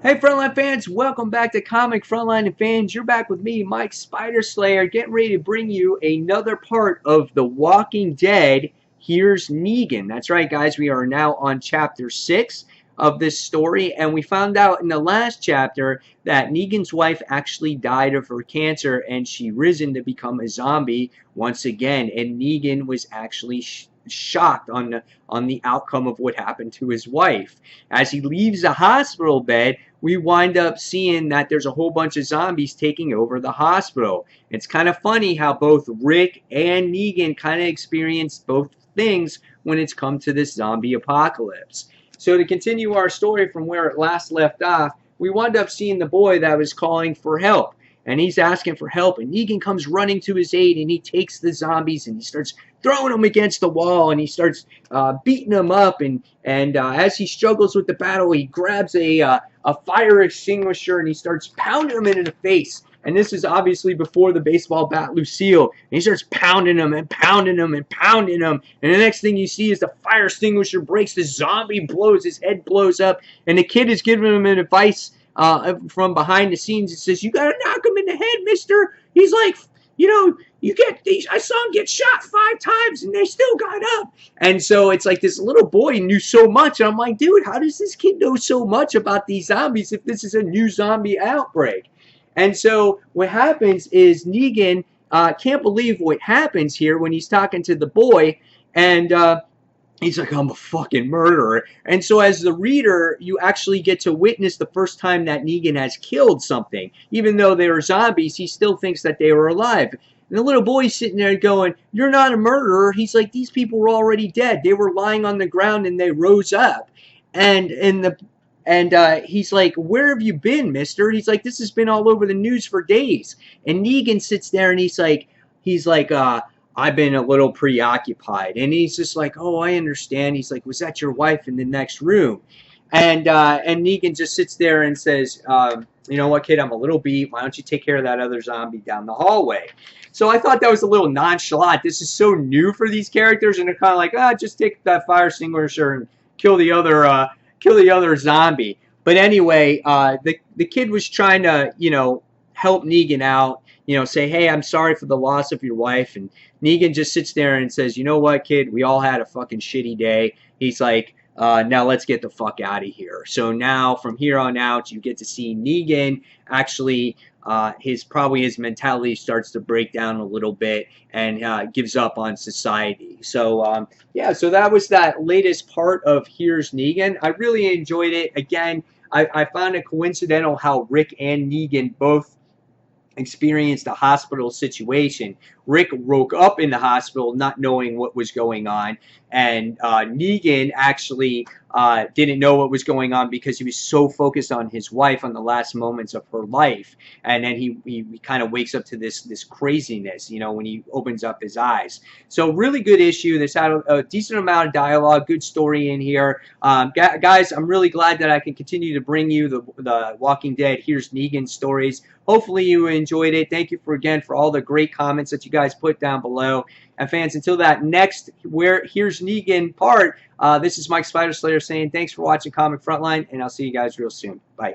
Hey Frontline fans, welcome back to Comic Frontline and Fans. You're back with me, Mike Spider Slayer, getting ready to bring you another part of The Walking Dead. Here's Negan. That's right, guys. We are now on chapter 6 of this story, and we found out in the last chapter that Negan's wife actually died of her cancer, and she risen to become a zombie once again. And Negan was actually shocked on the outcome of what happened to his wife. As he leaves the hospital bed, we wind up seeing that there's a whole bunch of zombies taking over the hospital. It's kind of funny how both Rick and Negan kind of experienced both things when it's come to this zombie apocalypse. So to continue our story from where it last left off, we wind up seeing the boy that was calling for help. And he's asking for help, and Negan comes running to his aid, and he takes the zombies, and he starts throwing them against the wall, and he starts beating them up, and as he struggles with the battle, he grabs a fire extinguisher, and he starts pounding them in the face. And this is obviously before the baseball bat Lucille. And he starts pounding them and pounding them and pounding them. And the next thing you see is the fire extinguisher breaks, the zombie blows, his head blows up, and the kid is giving him an advice from behind the scenes. It says, "You gotta knock him in the head, mister." He's like, you know, you get these. I saw him get shot 5 times, and they still got up. And so it's like this little boy knew so much. And I'm like, dude, how does this kid know so much about these zombies if this is a new zombie outbreak? And so what happens is Negan can't believe what happens here when he's talking to the boy, and he's like, "I'm a fucking murderer." And so as the reader, you actually get to witness the first time that Negan has killed something. Even though they were zombies, he still thinks that they were alive. And the little boy's sitting there going, "You're not a murderer." He's like, "These people were already dead. They were lying on the ground and they rose up." And he's like, "Where have you been, mister?" He's like, "This has been all over the news for days." And Negan sits there and he's like, "I've been a little preoccupied." And he's just like, "Oh, I understand." He's like, "Was that your wife in the next room?" And Negan just sits there and says, "You know what, kid, I'm a little beat. Why don't you take care of that other zombie down the hallway?" So I thought that was a little nonchalant. This is so new for these characters, and they're kind of like, just take that fire extinguisher and kill the other zombie. But anyway, the kid was trying to, help Negan out, say, "Hey, I'm sorry for the loss of your wife." And Negan just sits there and says, "You know what, kid? We all had a fucking shitty day." He's like, "Now let's get the fuck out of here." So now, from here on out, you get to see Negan actually, his mentality starts to break down a little bit and gives up on society. So yeah, so that was that latest part of Here's Negan. I really enjoyed it. Again, I found it coincidental how Rick and Negan both experienced a hospital situation. Rick woke up in the hospital not knowing what was going on, and Negan actually didn't know what was going on because he was so focused on his wife, on the last moments of her life. And then he kind of wakes up to this craziness, when he opens up his eyes. So really good issue. There's had a decent amount of dialogue, good story in here. Guys, I'm really glad that I can continue to bring you the Walking Dead Here's Negan stories. Hopefully you enjoyed it. Thank you again for all the great comments that you guys put down below. And fans, until that next Here's Negan part, this is Mike Spider Slayer saying thanks for watching Comic Frontline, and I'll see you guys real soon. Bye.